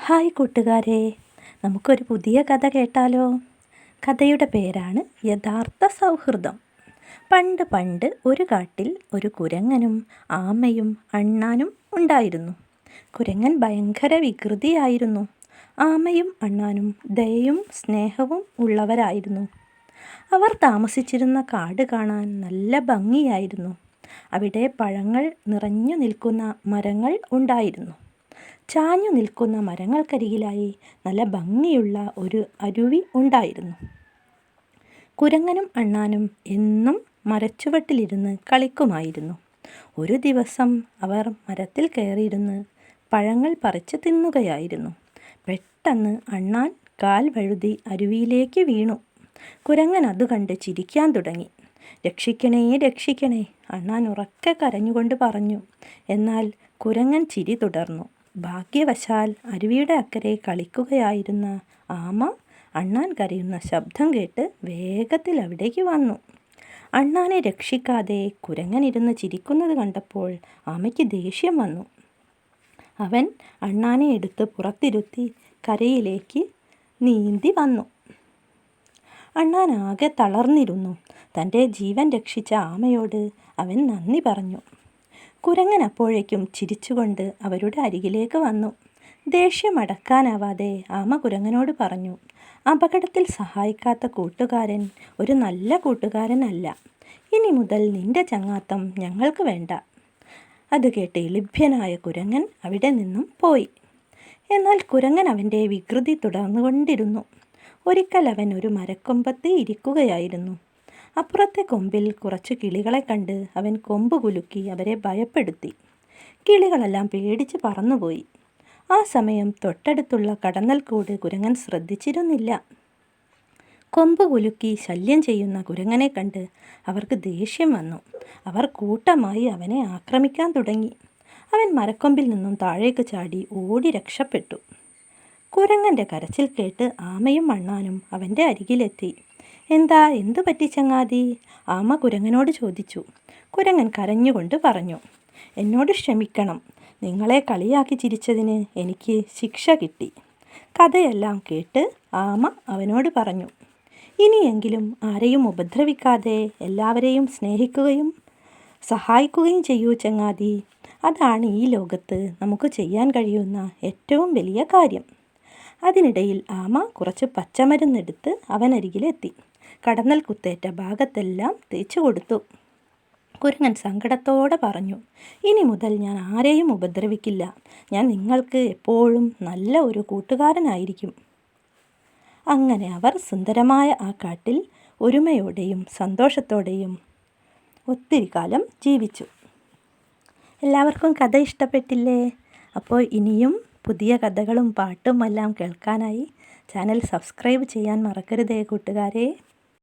Hi കൂട്ടുകാരെ, നമുക്കൊരു പുതിയ കഥ കേട്ടാലോ? കഥയുടെ പേരാണ് യഥാർത്ഥ സൗഹൃദം. പണ്ട് പണ്ട് ഒരു കാട്ടിൽ ഒരു കുരങ്ങനും ആമയും അണ്ണാനും ഉണ്ടായിരുന്നു. കുരങ്ങൻ ഭയങ്കര വികൃതിയായിരുന്നു. ആമയും അണ്ണാനും ദയയും സ്നേഹവും ഉള്ളവരായിരുന്നു. അവർ താമസിച്ചിരുന്ന കാട് കാണാൻ നല്ല ഭംഗിയായിരുന്നു. അവിടെ പഴങ്ങൾ നിറഞ്ഞു നിൽക്കുന്ന മരങ്ങൾ ഉണ്ടായിരുന്നു. ചാഞ്ഞു നിൽക്കുന്ന മരങ്ങൾക്കരികിലായി നല്ല ഭംഗിയുള്ള ഒരു അരുവി ഉണ്ടായിരുന്നു. കുരങ്ങനും അണ്ണാനും എന്നും മരച്ചുവട്ടിലിരുന്ന് കളിക്കുമായിരുന്നു. ഒരു ദിവസം അവർ മരത്തിൽ കയറിയിരുന്ന് പഴങ്ങൾ പറിച്ച് തിന്നുകയായിരുന്നു. പെട്ടെന്ന് അണ്ണാൻ കാൽ വഴുതി അരുവിയിലേക്ക് വീണു. കുരങ്ങൻ അത് കണ്ട് ചിരിക്കാൻ തുടങ്ങി. രക്ഷിക്കണേ രക്ഷിക്കണേ, അണ്ണാൻ ഉറക്കെ കരഞ്ഞുകൊണ്ട് പറഞ്ഞു. എന്നാൽ കുരങ്ങൻ ചിരി തുടർന്നു. ഭാഗ്യവശാൽ അരുവിയുടെ അക്കരെ കളിക്കുകയായിരുന്ന ആമ അണ്ണാൻ കരയുന്ന ശബ്ദം കേട്ട് വേഗത്തിൽ അവിടേക്ക് വന്നു. അണ്ണാനെ രക്ഷിക്കാതെ കുരങ്ങൻ ഇരുന്ന് ചിരിക്കുന്നത് കണ്ടപ്പോൾ ആമയ്ക്ക് ദേഷ്യം വന്നു. അവൻ അണ്ണാനെ എടുത്ത് പുറത്തിരുത്തി കരയിലേക്ക് നീന്തി വന്നു. അണ്ണാൻ ആകെ തളർന്നിരുന്നു. തൻ്റെ ജീവൻ രക്ഷിച്ച ആമയോട് അവൻ നന്ദി പറഞ്ഞു. കുരങ്ങൻ അപ്പോഴേക്കും ചിരിച്ചുകൊണ്ട് അവരുടെ അരികിലേക്ക് വന്നു. ദേഷ്യം അടക്കാനാവാതെ ആമ കുരങ്ങനോട് പറഞ്ഞു, അപകടത്തിൽ സഹായിക്കാത്ത കൂട്ടുകാരൻ ഒരു നല്ല കൂട്ടുകാരനല്ല. ഇനി മുതൽ നിന്റെ ചങ്ങാത്തം ഞങ്ങൾക്ക് വേണ്ട. അത് കേട്ട് ലഭ്യനായ കുരങ്ങൻ അവിടെ നിന്നും പോയി. എന്നാൽ കുരങ്ങൻ അവൻ്റെ വികൃതി തുടർന്നുകൊണ്ടിരുന്നു. ഒരിക്കൽ അവൻ ഒരു മരക്കൊമ്പത്ത് ഇരിക്കുകയായിരുന്നു. അപ്പുറത്തെ കൊമ്പിൽ കുറച്ച് കിളികളെ കണ്ട് അവൻ കൊമ്പ് കുലുക്കി അവരെ ഭയപ്പെടുത്തി. കിളികളെല്ലാം പേടിച്ച് പറന്നുപോയി. ആ സമയം തൊട്ടടുത്തുള്ള കടന്നൽക്കൂട് കുരങ്ങൻ ശ്രദ്ധിച്ചിരുന്നില്ല. കൊമ്പ് കുലുക്കി ശല്യം ചെയ്യുന്ന കുരങ്ങനെ കണ്ട് അവർക്ക് ദേഷ്യം വന്നു. അവർ കൂട്ടമായി അവനെ ആക്രമിക്കാൻ തുടങ്ങി. അവൻ മരക്കൊമ്പിൽ നിന്നും താഴേക്ക് ചാടി ഓടി രക്ഷപ്പെട്ടു. കുരങ്ങൻ്റെ കരച്ചിൽ കേട്ട് ആമയും അണ്ണാനും അവൻ്റെ അരികിലെത്തി. എന്തു പറ്റി ചങ്ങാതി? ആമ കുരങ്ങനോട് ചോദിച്ചു. കുരങ്ങൻ കരഞ്ഞുകൊണ്ട് പറഞ്ഞു, എന്നോട് ക്ഷമിക്കണം. നിങ്ങളെ കളിയാക്കി ചിരിച്ചതിന് എനിക്ക് ശിക്ഷ കിട്ടി. കഥയെല്ലാം കേട്ട് ആമ അവനോട് പറഞ്ഞു, ഇനിയെങ്കിലും ആരെയും ഉപദ്രവിക്കാതെ എല്ലാവരെയും സ്നേഹിക്കുകയും സഹായിക്കുകയും ചെയ്യൂ ചങ്ങാതി. അതാണ് ഈ ലോകത്ത് നമുക്ക് ചെയ്യാൻ കഴിയുന്ന ഏറ്റവും വലിയ കാര്യം. അതിനിടയിൽ ആമ കുറച്ച് പച്ചമരുന്നെടുത്ത് അവനരികിലെത്തി. കടന്നൽ കുത്തേറ്റ ഭാഗത്തെല്ലാം തേച്ചു കൊടുത്തു. കുരങ്ങൻ സങ്കടത്തോടെ പറഞ്ഞു, ഇനി മുതൽ ഞാൻ ആരെയും ഉപദ്രവിക്കില്ല. ഞാൻ നിങ്ങൾക്ക് എപ്പോഴും നല്ല ഒരു കൂട്ടുകാരനായിരിക്കും. അങ്ങനെ അവർ സുന്ദരമായ ആ കാട്ടിൽ ഒരുമയോടെയും സന്തോഷത്തോടെയും ഒത്തിരി കാലം ജീവിച്ചു. എല്ലാവർക്കും കഥ ഇഷ്ടപ്പെട്ടില്ലേ? അപ്പോൾ ഇനിയും പുതിയ കഥകളും പാട്ടും എല്ലാം കേൾക്കാനായി ചാനൽ സബ്സ്ക്രൈബ് ചെയ്യാൻ മറക്കരുതേ കൂട്ടുകാരെ.